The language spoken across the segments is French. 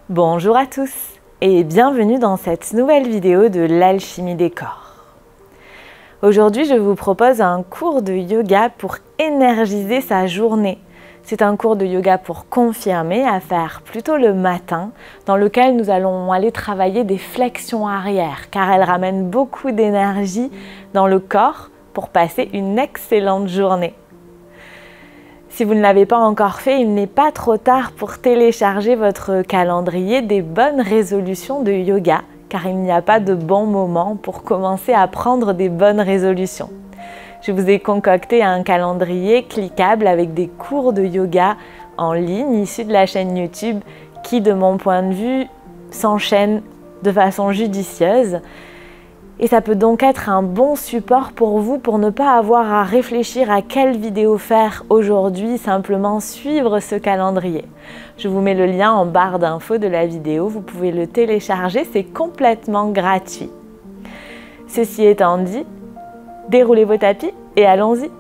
Bonjour à tous et bienvenue dans cette nouvelle vidéo de l'alchimie des corps. Aujourd'hui, je vous propose un cours de yoga pour énergiser sa journée. C'est un cours de yoga pour confirmer à faire plutôt le matin, dans lequel nous allons aller travailler des flexions arrière, car elles ramènent beaucoup d'énergie dans le corps pour passer une excellente journée. Si vous ne l'avez pas encore fait, il n'est pas trop tard pour télécharger votre calendrier des bonnes résolutions de yoga, car il n'y a pas de bon moment pour commencer à prendre des bonnes résolutions. Je vous ai concocté un calendrier cliquable avec des cours de yoga en ligne issus de la chaîne YouTube qui, de mon point de vue, s'enchaînent de façon judicieuse. Et ça peut donc être un bon support pour vous pour ne pas avoir à réfléchir à quelle vidéo faire aujourd'hui, simplement suivre ce calendrier. Je vous mets le lien en barre d'infos de la vidéo, vous pouvez le télécharger, c'est complètement gratuit. Ceci étant dit, déroulez vos tapis et allons-y.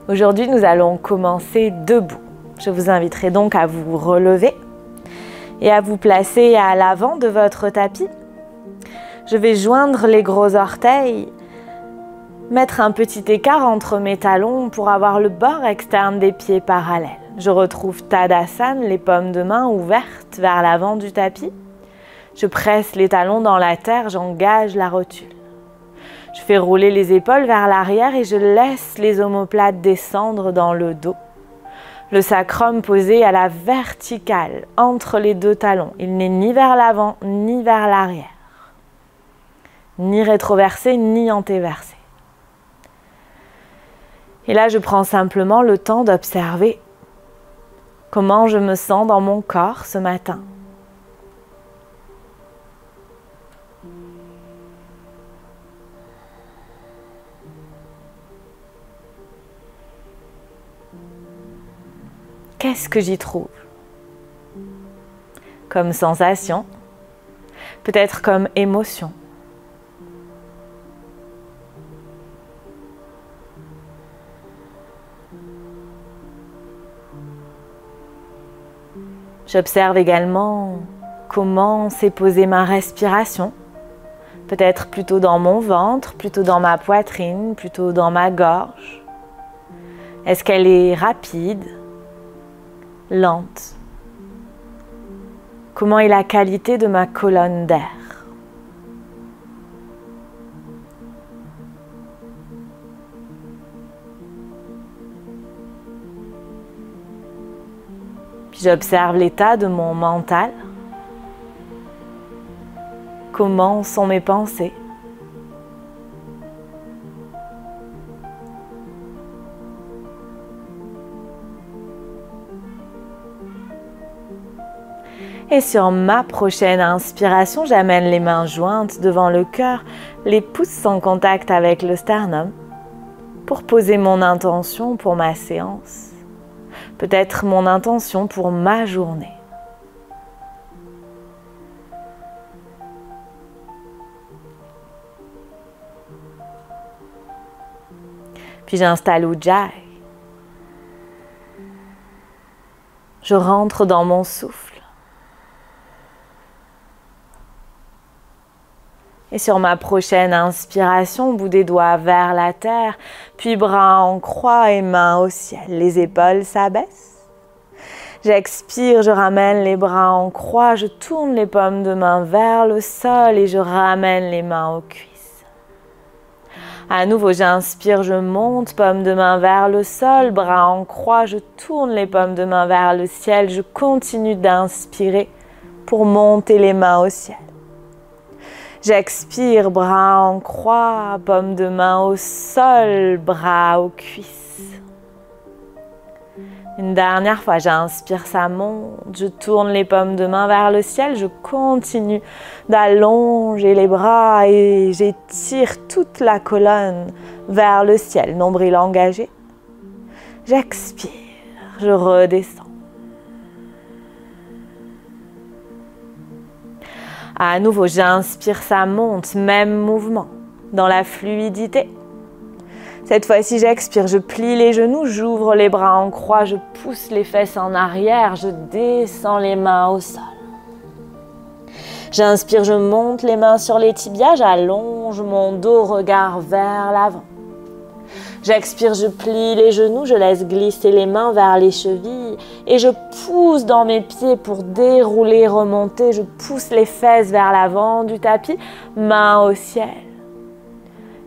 Aujourd'hui, nous allons commencer debout. Je vous inviterai donc à vous relever et à vous placer à l'avant de votre tapis. Je vais joindre les gros orteils, mettre un petit écart entre mes talons pour avoir le bord externe des pieds parallèles. Je retrouve Tadasana, les paumes de main ouvertes vers l'avant du tapis. Je presse les talons dans la terre, j'engage la rotule. Je fais rouler les épaules vers l'arrière et je laisse les omoplates descendre dans le dos. Le sacrum posé à la verticale entre les deux talons. Il n'est ni vers l'avant ni vers l'arrière. Ni rétroversé ni antéversé. Et là, je prends simplement le temps d'observer comment je me sens dans mon corps ce matin. Qu'est-ce que j'y trouve? Comme sensation, peut-être comme émotion. J'observe également comment s'est posée ma respiration, peut-être plutôt dans mon ventre, plutôt dans ma poitrine, plutôt dans ma gorge. Est-ce qu'elle est rapide? Lente. Comment est la qualité de ma colonne d'air? Puis j'observe l'état de mon mental. Comment sont mes pensées? Et sur ma prochaine inspiration, j'amène les mains jointes devant le cœur, les pouces en contact avec le sternum pour poser mon intention pour ma séance, peut-être mon intention pour ma journée. Puis j'installe Ujjayi. Je rentre dans mon souffle. Et sur ma prochaine inspiration, bout des doigts vers la terre, puis bras en croix et mains au ciel. Les épaules s'abaissent. J'expire, je ramène les bras en croix, je tourne les paumes de main vers le sol et je ramène les mains aux cuisses. À nouveau, j'inspire, je monte, paumes de main vers le sol, bras en croix, je tourne les paumes de main vers le ciel, je continue d'inspirer pour monter les mains au ciel. J'expire, bras en croix, paume de main au sol, bras aux cuisses. Une dernière fois, j'inspire, ça monte, je tourne les paumes de main vers le ciel, je continue d'allonger les bras et j'étire toute la colonne vers le ciel, nombril engagé. J'expire, je redescends. À nouveau, j'inspire, ça monte, même mouvement, dans la fluidité. Cette fois-ci, j'expire, je plie les genoux, j'ouvre les bras en croix, je pousse les fesses en arrière, je descends les mains au sol. J'inspire, je monte les mains sur les tibias, j'allonge mon dos, regard vers l'avant. J'expire, je plie les genoux, je laisse glisser les mains vers les chevilles et je pousse dans mes pieds pour dérouler, remonter. Je pousse les fesses vers l'avant du tapis, main au ciel.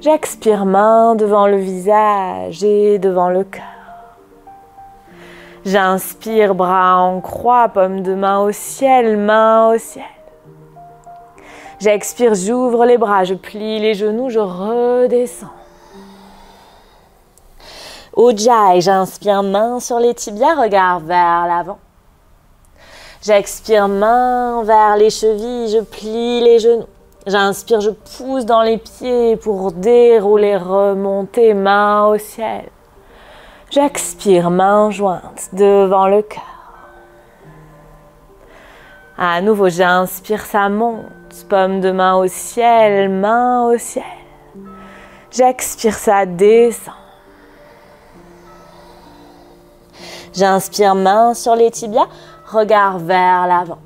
J'expire, main devant le visage et devant le cœur. J'inspire, bras en croix, paume de main au ciel, main au ciel. J'expire, j'ouvre les bras, je plie les genoux, je redescends. Ujjayi, j'inspire, main sur les tibias, regard vers l'avant. J'expire, main vers les chevilles, je plie les genoux. J'inspire, je pousse dans les pieds pour dérouler, remonter, main au ciel. J'expire, main jointe devant le cœur. À nouveau, j'inspire, ça monte, paume de main au ciel, main au ciel. J'expire, ça descend. J'inspire, main sur les tibias, regard vers l'avant.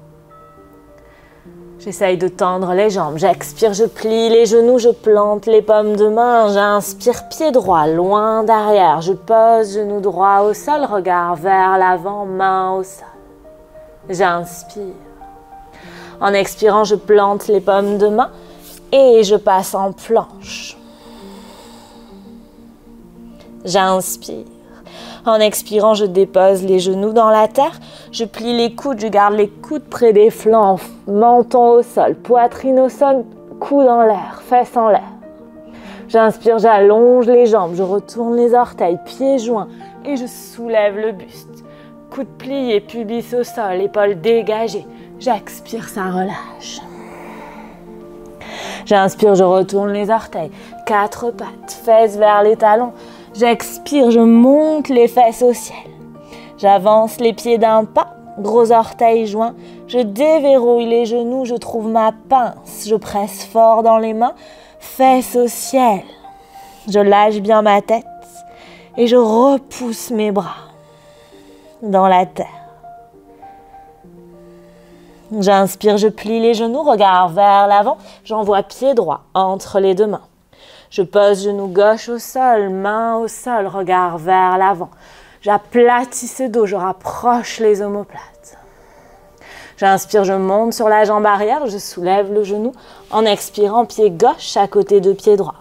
J'essaye de tendre les jambes. J'expire, je plie les genoux, je plante les paumes de main. J'inspire, pied droit, loin derrière. Je pose genou droit au sol, regard vers l'avant, main au sol. J'inspire. En expirant, je plante les paumes de main et je passe en planche. J'inspire. En expirant, je dépose les genoux dans la terre, je plie les coudes, je garde les coudes près des flancs, menton au sol, poitrine au sol, coude en l'air, fesses en l'air. J'inspire, j'allonge les jambes, je retourne les orteils, pieds joints et je soulève le buste. Coude plié, pubis au sol, épaules dégagées. J'expire, ça relâche. J'inspire, je retourne les orteils, quatre pattes, fesses vers les talons. J'expire, je monte les fesses au ciel. J'avance les pieds d'un pas, gros orteils joints. Je déverrouille les genoux, je trouve ma pince. Je presse fort dans les mains, fesses au ciel. Je lâche bien ma tête et je repousse mes bras dans la terre. J'inspire, je plie les genoux, regard vers l'avant. J'envoie pied droit entre les deux mains. Je pose genou gauche au sol, main au sol, regard vers l'avant. J'aplatis ce dos, je rapproche les omoplates. J'inspire, je monte sur la jambe arrière, je soulève le genou. En expirant, pied gauche à côté de pied droit.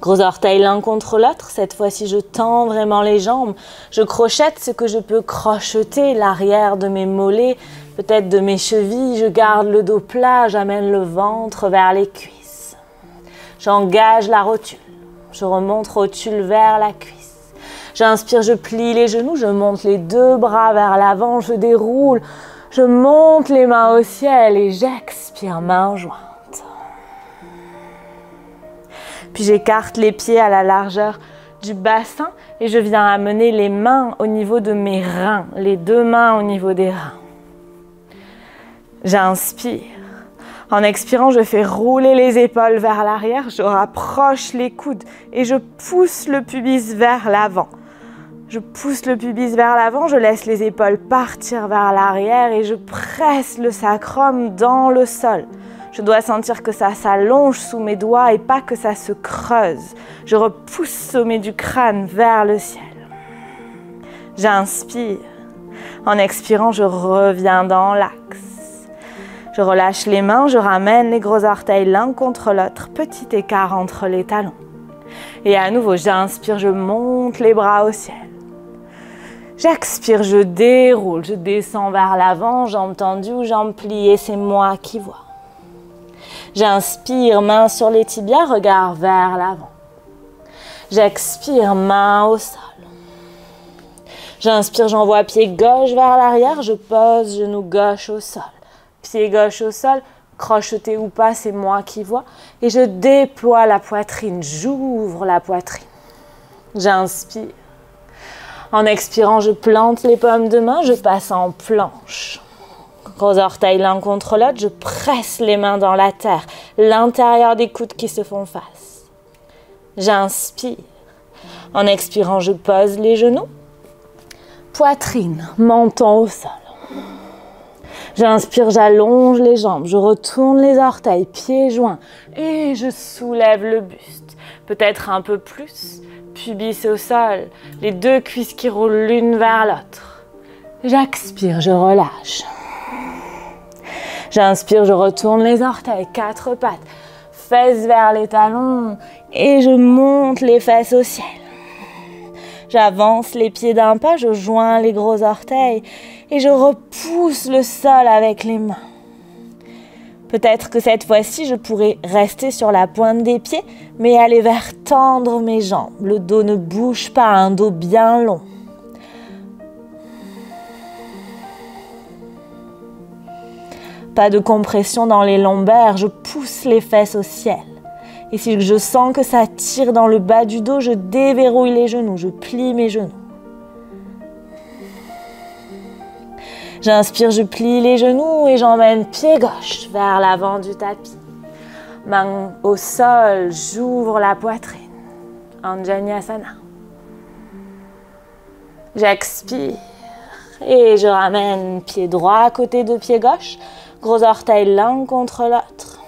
Gros orteils l'un contre l'autre, cette fois-ci je tends vraiment les jambes. Je crochette ce que je peux crocheter, l'arrière de mes mollets, peut-être de mes chevilles. Je garde le dos plat, j'amène le ventre vers les cuisses. J'engage la rotule, je remonte rotule vers la cuisse. J'inspire, je plie les genoux, je monte les deux bras vers l'avant, je déroule, je monte les mains au ciel et j'expire, main jointe. Puis j'écarte les pieds à la largeur du bassin et je viens amener les mains au niveau de mes reins, les deux mains au niveau des reins. J'inspire. En expirant, je fais rouler les épaules vers l'arrière, je rapproche les coudes et je pousse le pubis vers l'avant. Je pousse le pubis vers l'avant, je laisse les épaules partir vers l'arrière et je presse le sacrum dans le sol. Je dois sentir que ça s'allonge sous mes doigts et pas que ça se creuse. Je repousse le sommet du crâne vers le ciel. J'inspire. En expirant, je reviens dans l'axe. Je relâche les mains, je ramène les gros orteils l'un contre l'autre, petit écart entre les talons. Et à nouveau, j'inspire, je monte les bras au ciel. J'expire, je déroule, je descends vers l'avant, jambes tendues, jambes pliées, c'est moi qui vois. J'inspire, main sur les tibias, regard vers l'avant. J'expire, main au sol. J'inspire, j'envoie pied gauche vers l'arrière, je pose genou gauche au sol. Pied gauche au sol, crocheté ou pas, c'est moi qui vois. Et je déploie la poitrine, j'ouvre la poitrine. J'inspire. En expirant, je plante les paumes de main, je passe en planche. Gros orteils l'un contre l'autre, je presse les mains dans la terre, l'intérieur des coudes qui se font face. J'inspire. En expirant, je pose les genoux. Poitrine, menton au sol. J'inspire, j'allonge les jambes, je retourne les orteils, pieds joints et je soulève le buste. Peut-être un peu plus, pubis au sol, les deux cuisses qui roulent l'une vers l'autre. J'expire, je relâche. J'inspire, je retourne les orteils, quatre pattes, fesses vers les talons et je monte les fesses au ciel. J'avance les pieds d'un pas, je joins les gros orteils et je repousse le sol avec les mains. Peut-être que cette fois-ci, je pourrais rester sur la pointe des pieds, mais aller vers tendre mes jambes. Le dos ne bouge pas, un dos bien long. Pas de compression dans les lombaires, je pousse les fesses au ciel. Et si je sens que ça tire dans le bas du dos, je déverrouille les genoux, je plie mes genoux. J'inspire, je plie les genoux et j'emmène pied gauche vers l'avant du tapis. Main au sol, j'ouvre la poitrine. Anjaneyasana. J'expire et je ramène pied droit à côté de pied gauche. Gros orteils l'un contre l'autre.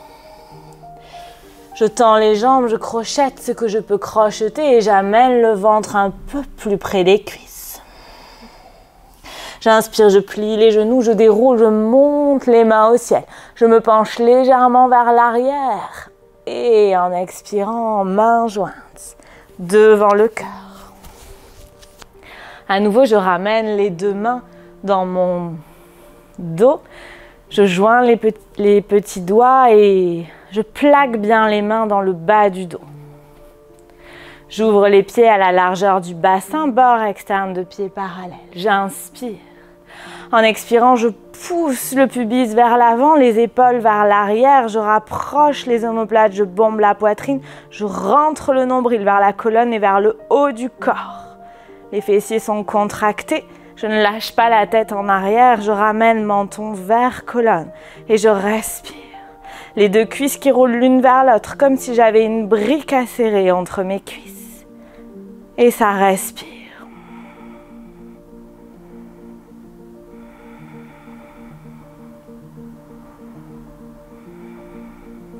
Je tends les jambes, je crochette ce que je peux crocheter et j'amène le ventre un peu plus près des cuisses. J'inspire, je plie les genoux, je déroule, je monte les mains au ciel. Je me penche légèrement vers l'arrière et en expirant, mains jointes devant le cœur. À nouveau, je ramène les deux mains dans mon dos. Je joins les petits doigts et je plaque bien les mains dans le bas du dos. J'ouvre les pieds à la largeur du bassin, bord externe de pied parallèle. J'inspire. En expirant, je pousse le pubis vers l'avant, les épaules vers l'arrière. Je rapproche les omoplates, je bombe la poitrine. Je rentre le nombril vers la colonne et vers le haut du corps. Les fessiers sont contractés. Je ne lâche pas la tête en arrière, je ramène menton vers colonne et je respire. Les deux cuisses qui roulent l'une vers l'autre, comme si j'avais une brique à serrer entre mes cuisses. Et ça respire.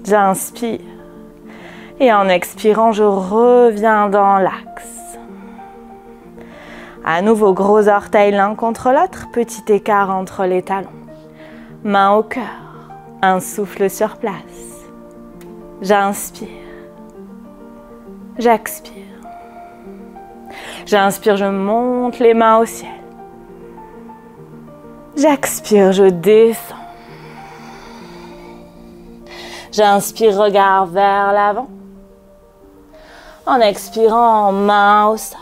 J'inspire. Et en expirant, je reviens dans l'axe. À nouveau, gros orteils l'un contre l'autre, petit écart entre les talons. Main au cœur, un souffle sur place. J'inspire. J'expire. J'inspire, je monte les mains au ciel. J'expire, je descends. J'inspire, regard vers l'avant. En expirant, main au sol.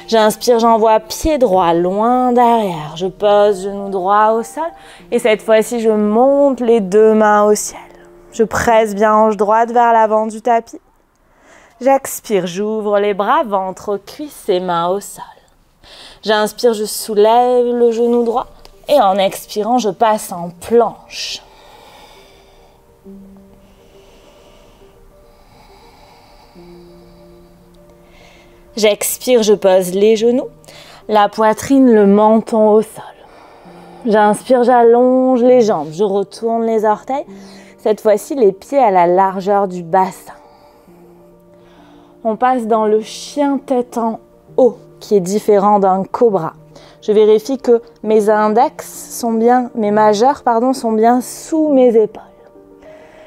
J'inspire, j'envoie pied droit loin derrière. Je pose genou droit au sol. Et cette fois-ci, je monte les deux mains au ciel. Je presse bien hanche droite vers l'avant du tapis. J'expire, j'ouvre les bras, ventre aux cuisses et mains au sol. J'inspire, je soulève le genou droit. Et en expirant, je passe en planche. J'expire, je pose les genoux, la poitrine, le menton au sol. J'inspire, j'allonge les jambes, je retourne les orteils. Cette fois-ci, les pieds à la largeur du bassin. On passe dans le chien tête en haut, qui est différent d'un cobra. Je vérifie que mes majeurs sont bien sous mes épaules.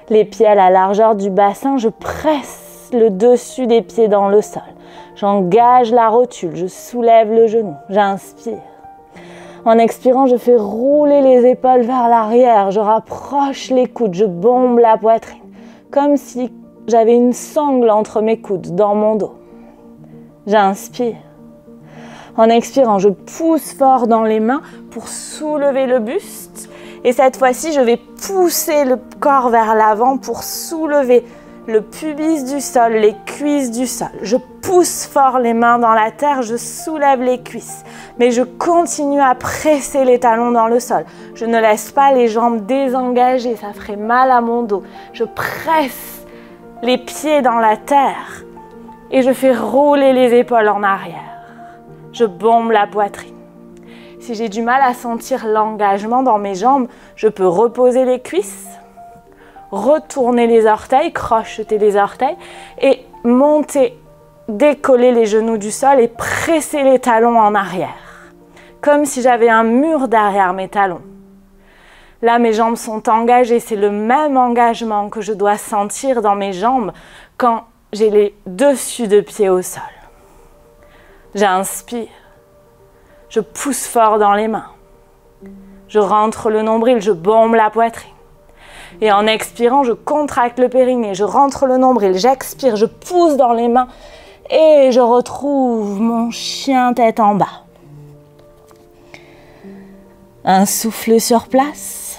Les pieds à la largeur du bassin, je presse le dessus des pieds dans le sol. J'engage la rotule, je soulève le genou, j'inspire. En expirant, je fais rouler les épaules vers l'arrière, je rapproche les coudes, je bombe la poitrine, comme si j'avais une sangle entre mes coudes dans mon dos. J'inspire. En expirant, je pousse fort dans les mains pour soulever le buste. Et cette fois-ci, je vais pousser le corps vers l'avant pour soulever le pubis du sol, les cuisses du sol. Je pousse fort les mains dans la terre, je soulève les cuisses. Mais je continue à presser les talons dans le sol. Je ne laisse pas les jambes désengagées, ça ferait mal à mon dos. Je presse les pieds dans la terre. Et je fais rouler les épaules en arrière. Je bombe la poitrine. Si j'ai du mal à sentir l'engagement dans mes jambes, je peux reposer les cuisses, retourner les orteils, crocheter les orteils et monter, décoller les genoux du sol et presser les talons en arrière. Comme si j'avais un mur derrière mes talons. Là, mes jambes sont engagées. C'est le même engagement que je dois sentir dans mes jambes quand j'ai les dessus de pieds au sol. J'inspire. Je pousse fort dans les mains. Je rentre le nombril, je bombe la poitrine. Et en expirant, je contracte le périnée, je rentre le nombril, j'expire, je pousse dans les mains et je retrouve mon chien tête en bas. Un souffle sur place.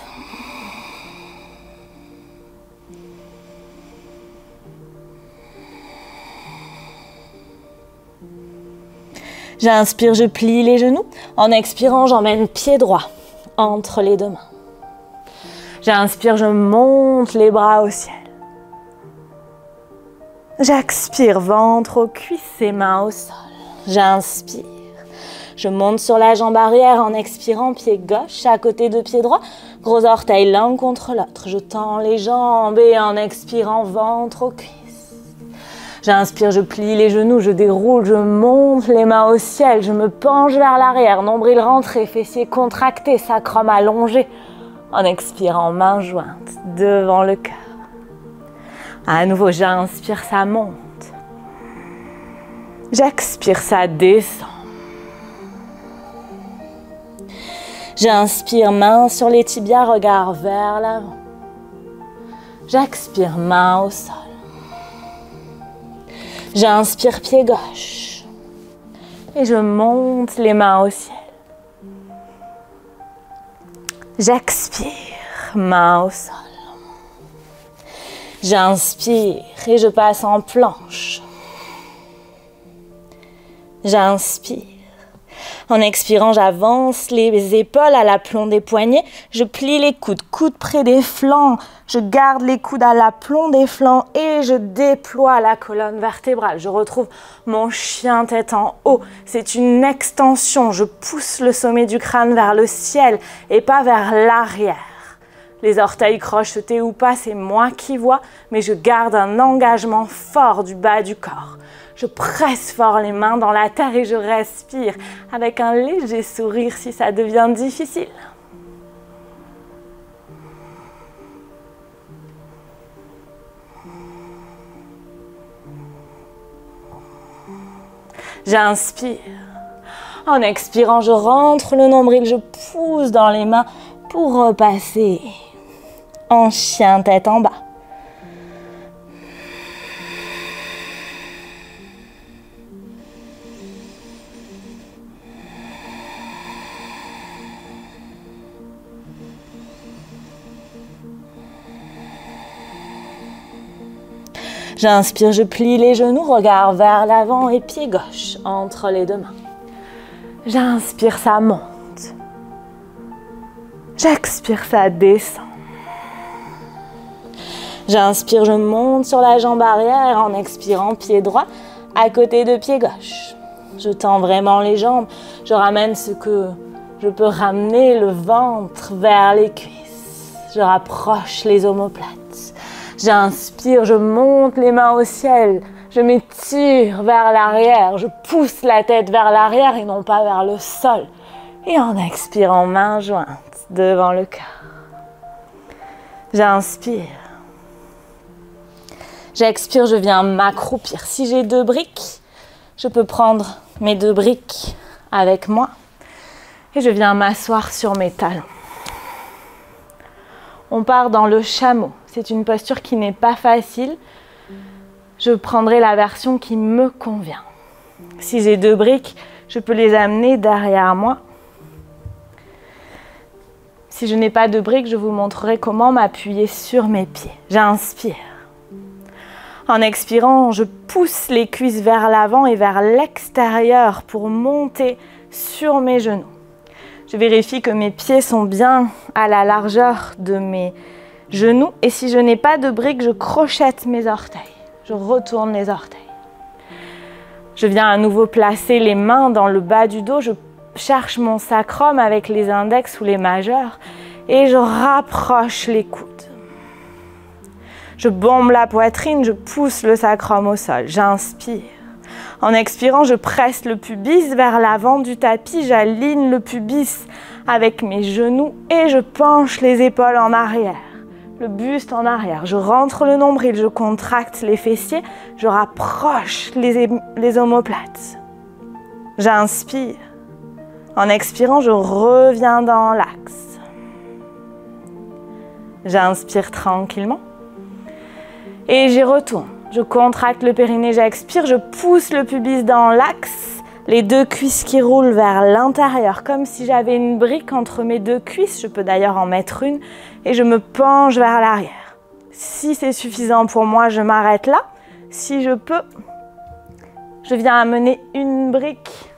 J'inspire, je plie les genoux. En expirant, j'emmène pied droit entre les deux mains. J'inspire, je monte les bras au ciel. J'expire, ventre aux cuisses et mains au sol. J'inspire. Je monte sur la jambe arrière en expirant, pied gauche à côté de pied droit. Gros orteils l'un contre l'autre. Je tends les jambes et en expirant, ventre aux cuisses. J'inspire, je plie les genoux, je déroule, je monte les mains au ciel, je me penche vers l'arrière, nombril rentré, fessiers contractés, sacrum allongé. En expirant, mains jointes devant le cœur. À nouveau, j'inspire, ça monte. J'expire, ça descend. J'inspire, main sur les tibias, regard vers l'avant. J'expire, main au sol. J'inspire, pied gauche. Et je monte les mains au ciel. J'expire, main au sol. J'inspire et je passe en planche. J'inspire. En expirant, j'avance les épaules à l'aplomb des poignets. Je plie les coudes, coudes près des flancs. Je garde les coudes à l'aplomb des flancs et je déploie la colonne vertébrale. Je retrouve mon chien tête en haut. C'est une extension. Je pousse le sommet du crâne vers le ciel et pas vers l'arrière. Les orteils crochetés ou pas, c'est moi qui vois, mais je garde un engagement fort du bas du corps. Je presse fort les mains dans la terre et je respire avec un léger sourire si ça devient difficile. J'inspire. En expirant, je rentre le nombril, je pousse dans les mains pour repasser en chien tête en bas. J'inspire, je plie les genoux, regard vers l'avant et pied gauche entre les deux mains. J'inspire, ça monte. J'expire, ça descend. J'inspire, je monte sur la jambe arrière en expirant, pied droit à côté de pied gauche. Je tends vraiment les jambes. Je ramène ce que je peux ramener, le ventre vers les cuisses. Je rapproche les omoplates. J'inspire, je monte les mains au ciel. Je m'étire vers l'arrière. Je pousse la tête vers l'arrière et non pas vers le sol. Et en expirant, mains jointes devant le cœur. J'inspire. J'expire, je viens m'accroupir. Si j'ai 2 briques, je peux prendre mes 2 briques avec moi et je viens m'asseoir sur mes talons. On part dans le chameau. C'est une posture qui n'est pas facile. Je prendrai la version qui me convient. Si j'ai 2 briques, je peux les amener derrière moi. Si je n'ai pas de briques, je vous montrerai comment m'appuyer sur mes pieds. J'inspire. En expirant, je pousse les cuisses vers l'avant et vers l'extérieur pour monter sur mes genoux. Je vérifie que mes pieds sont bien à la largeur de mes genoux. Et si je n'ai pas de briques, je crochette mes orteils. Je retourne les orteils. Je viens à nouveau placer les mains dans le bas du dos. Je cherche mon sacrum avec les index ou les majeurs et je rapproche les coudes. Je bombe la poitrine, je pousse le sacrum au sol. J'inspire. En expirant, je presse le pubis vers l'avant du tapis. J'aligne le pubis avec mes genoux et je penche les épaules en arrière. Le buste en arrière. Je rentre le nombril, je contracte les fessiers. Je rapproche les omoplates. J'inspire. En expirant, je reviens dans l'axe. J'inspire tranquillement. Et j'y retourne. Je contracte le périnée, j'expire, je pousse le pubis dans l'axe. Les deux cuisses qui roulent vers l'intérieur, comme si j'avais une brique entre mes deux cuisses. Je peux d'ailleurs en mettre une. Et je me penche vers l'arrière. Si c'est suffisant pour moi, je m'arrête là. Si je peux, je viens amener une brique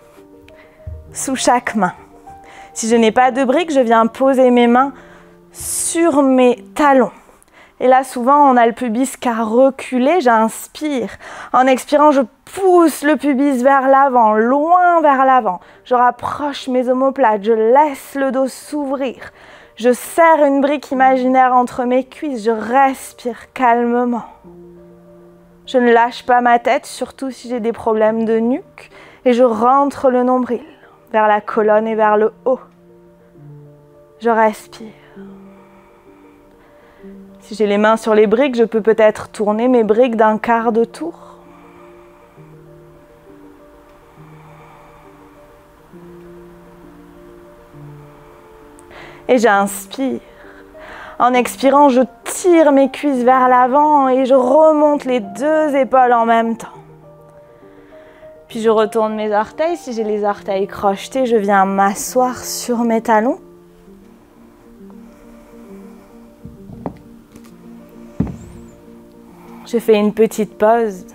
sous chaque main. Si je n'ai pas de brique, je viens poser mes mains sur mes talons. Et là, souvent, on a le pubis qui a reculé. J'inspire. En expirant, je pousse le pubis vers l'avant, loin vers l'avant. Je rapproche mes omoplates. Je laisse le dos s'ouvrir. Je serre une brique imaginaire entre mes cuisses. Je respire calmement. Je ne lâche pas ma tête, surtout si j'ai des problèmes de nuque. Et je rentre le nombril vers la colonne et vers le haut. Je respire. Si j'ai les mains sur les briques, je peux peut-être tourner mes briques d'un quart de tour. Et j'inspire. En expirant, je tire mes cuisses vers l'avant et je remonte les deux épaules en même temps. Puis je retourne mes orteils. Si j'ai les orteils crochetés, je viens m'asseoir sur mes talons. Je fais une petite pause.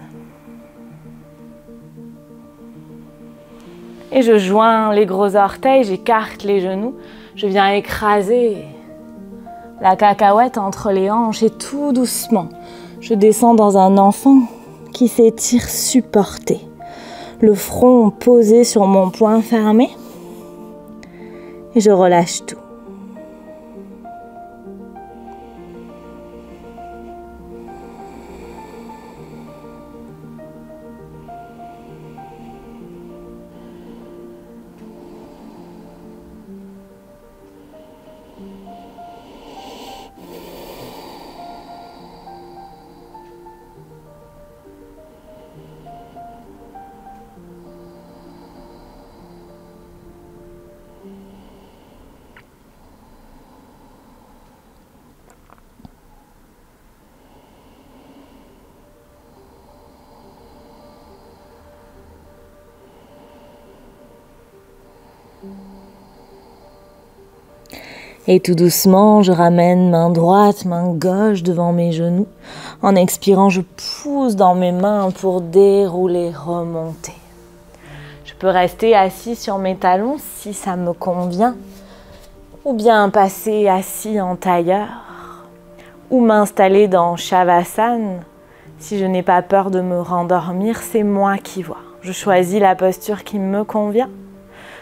Et je joins les gros orteils, j'écarte les genoux. Je viens écraser la cacahuète entre les hanches et tout doucement, je descends dans un enfant qui s'étire supporté. Le front posé sur mon poing fermé. Et je relâche tout. Et tout doucement, je ramène main droite, main gauche devant mes genoux. En expirant, je pousse dans mes mains pour dérouler, remonter. Je peux rester assis sur mes talons si ça me convient. Ou bien passer assis en tailleur. Ou m'installer dans Shavasana. Si je n'ai pas peur de me rendormir, c'est moi qui vois. Je choisis la posture qui me convient.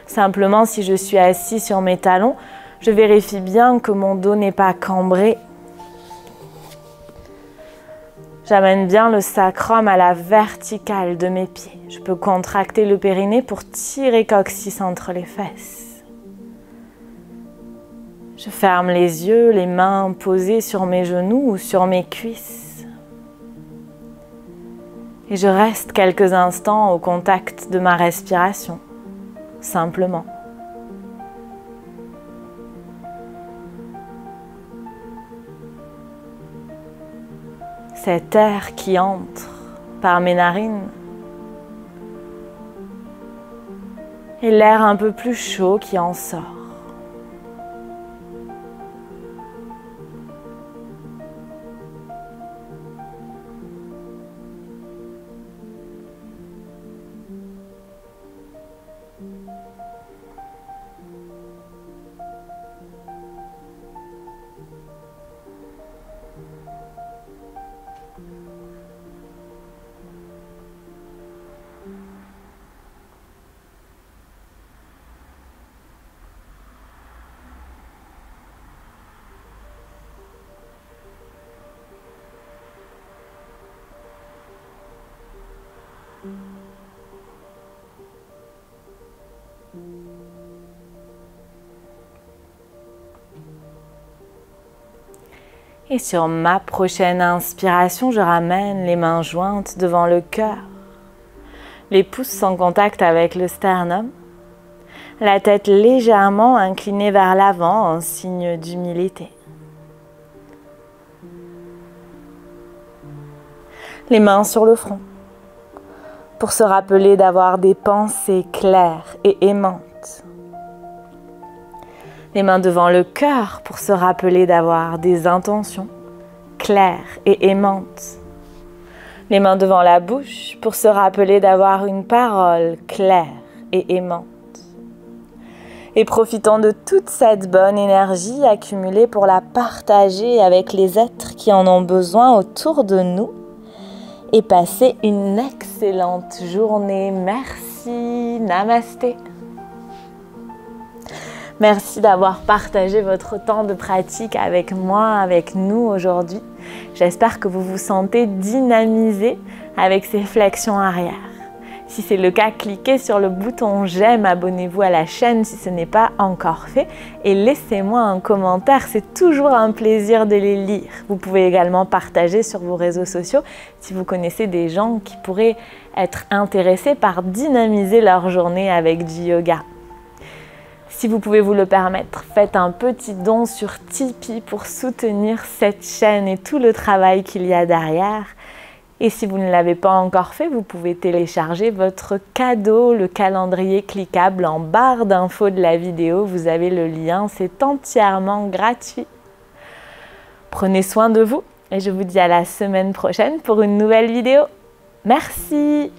Simplement, si je suis assis sur mes talons, je vérifie bien que mon dos n'est pas cambré. J'amène bien le sacrum à la verticale de mes pieds. Je peux contracter le périnée pour tirer coccyx entre les fesses. Je ferme les yeux, les mains posées sur mes genoux ou sur mes cuisses. Et je reste quelques instants au contact de ma respiration, simplement. Cet air qui entre par mes narines et l'air un peu plus chaud qui en sort. Et sur ma prochaine inspiration, je ramène les mains jointes devant le cœur, les pouces en contact avec le sternum, la tête légèrement inclinée vers l'avant en signe d'humilité. Les mains sur le front pour se rappeler d'avoir des pensées claires et aimantes. Les mains devant le cœur pour se rappeler d'avoir des intentions claires et aimantes. Les mains devant la bouche pour se rappeler d'avoir une parole claire et aimante. Et profitons de toute cette bonne énergie accumulée pour la partager avec les êtres qui en ont besoin autour de nous. Et passez une excellente journée. Merci. Namasté. Merci d'avoir partagé votre temps de pratique avec moi, avec nous aujourd'hui. J'espère que vous vous sentez dynamisé avec ces flexions arrière. Si c'est le cas, cliquez sur le bouton j'aime, abonnez-vous à la chaîne si ce n'est pas encore fait et laissez-moi un commentaire, c'est toujours un plaisir de les lire. Vous pouvez également partager sur vos réseaux sociaux si vous connaissez des gens qui pourraient être intéressés par dynamiser leur journée avec du yoga. Si vous pouvez vous le permettre, faites un petit don sur Tipeee pour soutenir cette chaîne et tout le travail qu'il y a derrière. Et si vous ne l'avez pas encore fait, vous pouvez télécharger votre cadeau, le calendrier cliquable en barre d'infos de la vidéo. Vous avez le lien, c'est entièrement gratuit. Prenez soin de vous et je vous dis à la semaine prochaine pour une nouvelle vidéo. Merci!